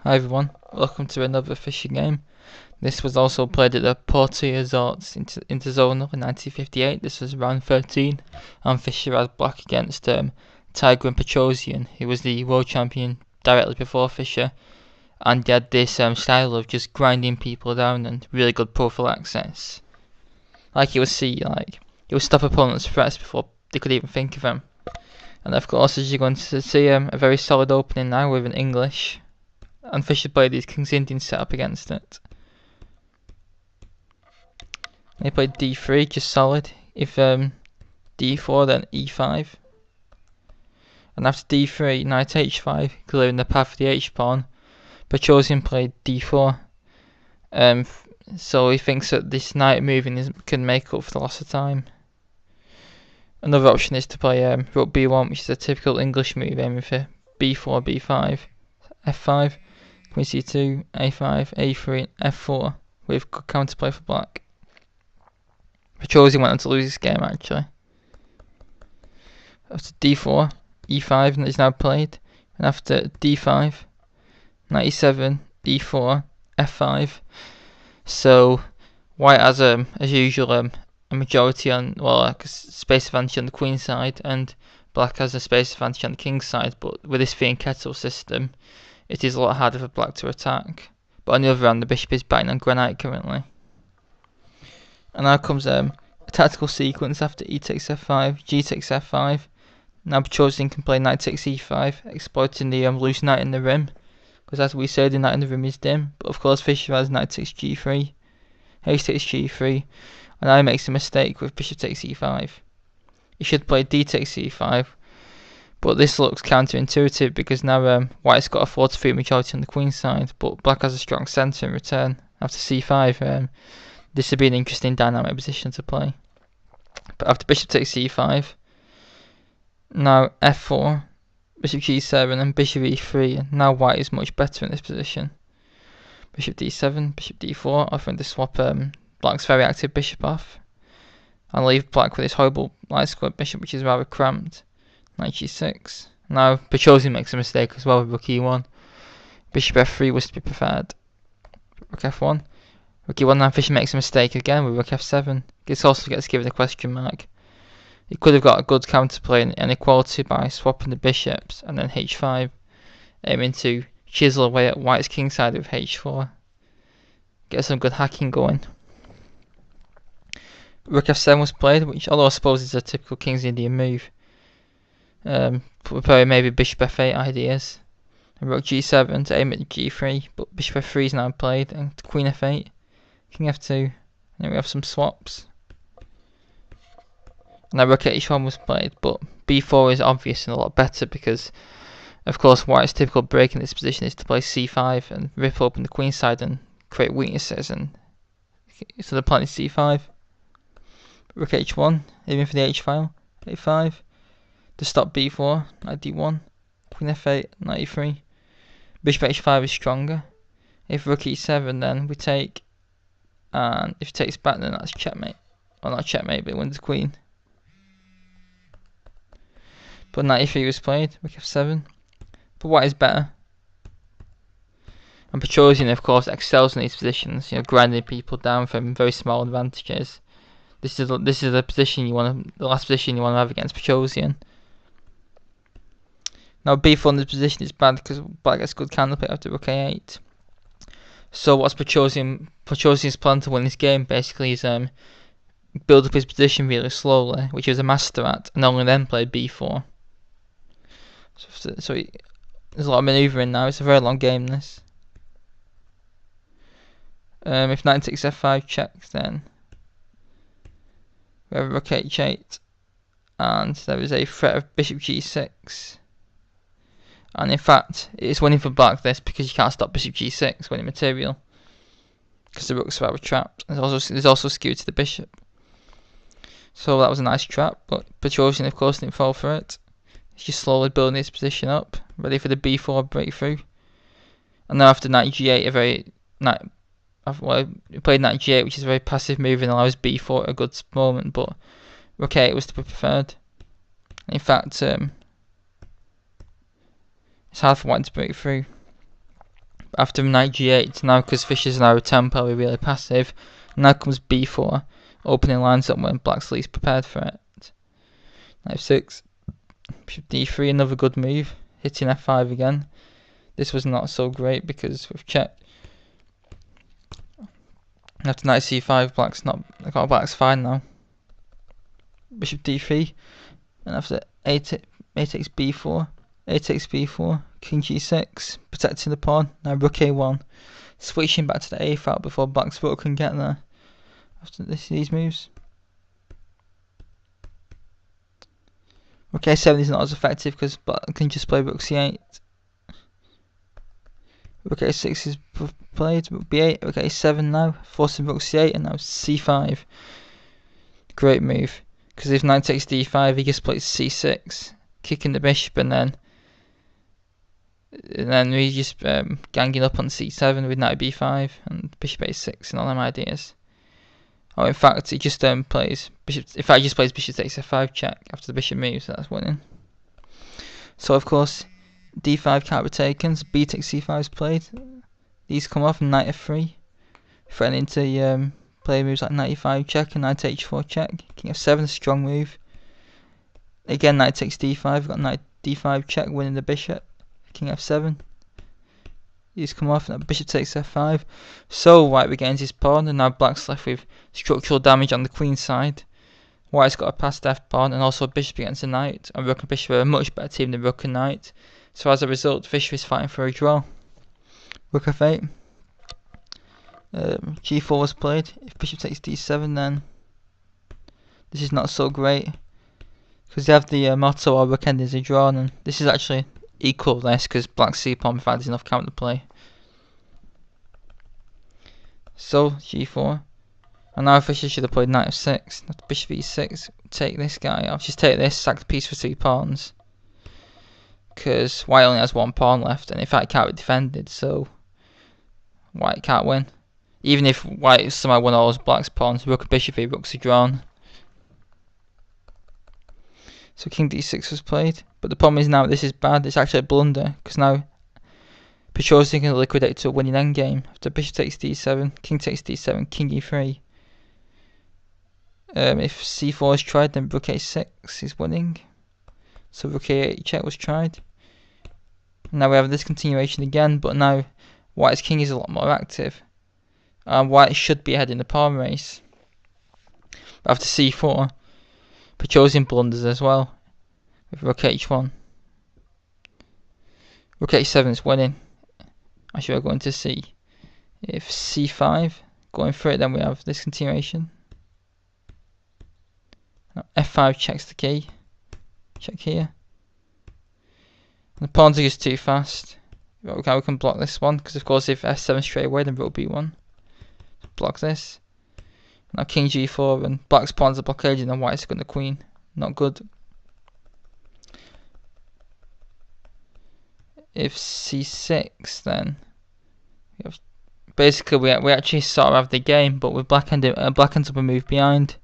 Hi everyone, welcome to another Fischer game. This was also played at the Portoroz Interzonal in 1958. This was round 13, and Fischer had black against Tigran Petrosian, who was the world champion directly before Fischer, and he had this style of just grinding people down and really good prophylaxis. Like you would see, he would stop opponents' threats before they could even think of them. And of course, as you're going to see, a very solid opening now with an English. And Fischer played his King's Indian setup against it. He played d3, just solid. If d4, then e5. And after d3, knight h5, clearing the path for the h-pawn. Petrosian played d4. So he thinks that this knight moving can make up for the loss of time. Another option is to play rook b1, which is a typical English move, aiming for b4, b5, f5. Queen c2, a5, a3, f4 with good counterplay for black. Petrosian went on to lose this game actually. After d4, e5 is now played, and after d5, knight e7, e4, f5. So white has as usual a majority on, well, like a space advantage on the queen side, and black has a space advantage on the king side. But with this being Ke2 system, it is a lot harder for black to attack. But on the other hand, the bishop is batting on granite currently. And now comes a tactical sequence after e takes f5, g takes f5. Now Petrosian can play knight takes e5, exploiting the loose knight in the rim. Because as we say, the knight in the rim is dim. But of course Fischer has knight takes g3, h takes g3. And now he makes a mistake with bishop takes e5. He should play d takes e5. But this looks counterintuitive because now white's got a 4-3 majority on the queen side, but black has a strong centre in return. After c5, this would be an interesting dynamic position to play. But after bishop takes c5, now f4, bishop g7 and bishop e3, and now white is much better in this position. Bishop d7, bishop d4, offering to swap black's very active bishop off, and leave black with this horrible light squared bishop which is rather cramped. Knight g6. Now Petrosian makes a mistake as well with rook e1. Bishop f3 was to be preferred. Rook f1. Rook e1, now Fischer makes a mistake again with rook f7. This also gets given a question mark. He could have got a good counterplay and inequality by swapping the bishops and then h5, aiming to chisel away at white's king side with h4. Get some good hacking going. Rook f7 was played, which although I suppose is a typical King's Indian move. Preparing maybe bishop f8 ideas. And rook g7 to aim at g3, but bishop f3 is now played, and queen f8, king f2, and then we have some swaps. Now rook h1 was played, but b4 is obvious and a lot better because, of course, white's typical break in this position is to play c5 and rip open the queen side and create weaknesses, and so they're playing c5. Rook h1, aiming for the h file, a5. To stop b4, knight d1, queen f8, knight e3. Bishop h5 is stronger. If rook e7, then we take, and if it takes back, then that's checkmate. Or not checkmate, but it wins the queen. But knight e3 was played, rook f7. But white is better. And Petrosian, of course, excels in these positions, grinding people down from very small advantages. This is the position you want, the last position you want to have against Petrosian. Now b4 in this position is bad because black gets good counterplay after rook a8. So what's Petrosian's plan to win this game basically is build up his position really slowly, which he was a master at, and only then play b4. So there's a lot of manoeuvring now. It's a very long game this. If knight takes f5 checks, then we have rook h8, and there is a threat of bishop g6. And in fact, it's winning for black this because you can't stop bishop g6 winning material because the rooks are rather trapped. There's also skew to the bishop. So that was a nice trap, but Petrosian of course didn't fall for it. He's just slowly building his position up, ready for the b4 breakthrough. And now after knight g8, he played knight g8, which is a very passive move and allows b4 at a good moment, but rook a8 was to be preferred. In fact, it's hard for white to break through. after knight g8. Now because Fischer's now a tempo, we're really passive. Now comes b4, opening lines up when black's least prepared for it. Knight f6, bishop d3, another good move, hitting f5 again. This was not so great because we've checked. After knight c5, black's fine now. Bishop d3, and after a takes b4, a takes b4, king g6, protecting the pawn. Now rook a1, switching back to the a file before black's rook can get there. After these moves, rook a7 is not as effective because black can just play rook c8. Rook a6 is played, rook b8, rook a7 now, forcing rook c8, and now c5. Great move, because if knight takes d5, he just plays c6, kicking the bishop, and then we just ganging up on c7 with knight b5 and bishop a6 and all them ideas. Oh, in fact, he just plays bishop. In fact, he just plays bishop takes f5 check after the bishop moves. So that's winning. So of course, d5 can't be taken. So b takes c5 is played. These come off, and knight f3, threatening to play moves like knight e5 check and knight h4 check. King f7, a strong move. Again, knight takes d5. Got knight d5 check, winning the bishop. King f7. These come off, and bishop takes f5. So white regains his pawn, and now black's left with structural damage on the queen side. White's got a passed f pawn, and also a bishop against a knight. And rook and bishop are a much better team than rook and knight. So as a result, Fischer is fighting for a draw. Rook f8. g4 was played. If bishop takes d7, then this is not so great, because they have the motto "our rook end is a draw," and this is actually equal this because black's c pawn provides enough counterplay. So g4, and now Fischer should have played knight f6. Bishop e6. Take this guy off. Just take this. Sack the piece for 2 pawns. Because white only has 1 pawn left, and in fact it can't be defended, so white can't win. Even if white somehow won all his black's pawns, rook and bishop rooks are drawn. So king d6 was played, but the problem is now this is bad. It's actually a blunder, because now Petrosian can liquidate to a winning endgame. After bishop takes d7, king takes d7, king e3. If c4 is tried, then rook a6 is winning. So rook a8 check was tried. Now we have this continuation again, but now white's king is a lot more active. White should be ahead in the pawn race. But after c4, Petrosian blunders as well with rook h1. Rook h7 is winning. Actually, we're going to see if c5 going for it, then we have this continuation. Now f5 checks the key. Check here. And the pawns are just too fast. Okay, we can block this one, because of course if f7 straight away, then rook b1. Block this. Now king g4, and black's pawns are blockaded, and white's got the queen. Not good. If c6, then we have basically we actually sort of have the game, but with black ends up a move behind.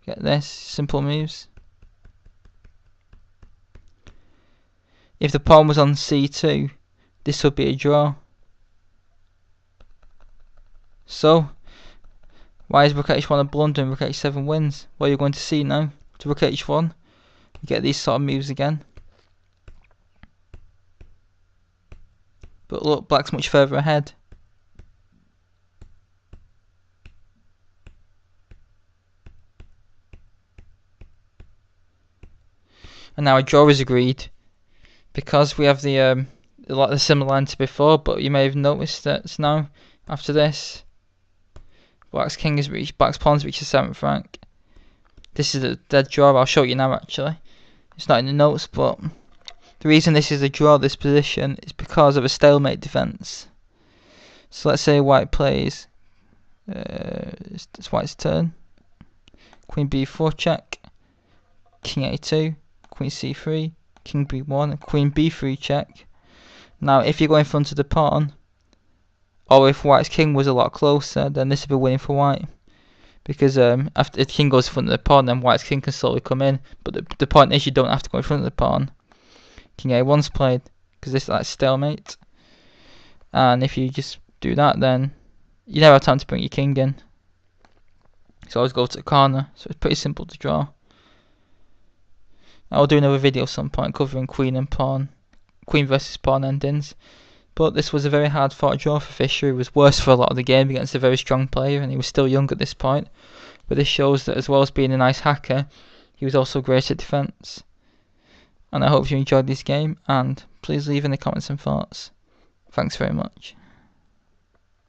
Get this, simple moves. If the pawn was on c2, this would be a draw. So, why is rook h1 a blunder and rook h7 wins? Well, you're going to see now. To rook h1, you get these sort of moves again. But look, black's much further ahead. And now a draw is agreed, because we have the like the similar line to before, but you may have noticed that now after this, black's king has reached, black's pawn's reached the 7th rank. This is a dead draw. I'll show you now. Actually, it's not in the notes, but the reason this is a draw, this position, is because of a stalemate defense. So let's say white plays. It's white's turn. Queen b4 check. King a2. Queen c3, king b1, queen b3 check. Now if you go in front of the pawn, or if white's king was a lot closer, then this would be winning for white, because after the king goes in front of the pawn, then white's king can slowly come in. But the point is, you don't have to go in front of the pawn. King A1's played, because this is like stalemate. And if you just do that, then you never have time to bring your king in. So I always go to the corner, so it's pretty simple to draw. I'll do another video at some point covering queen versus pawn endings. But this was a very hard fought draw for Fischer. He was worse for a lot of the game against a very strong player, and he was still young at this point. But this shows that as well as being a nice hacker, he was also great at defense. And I hope you enjoyed this game, and please leave in the comments some thoughts. Thanks very much.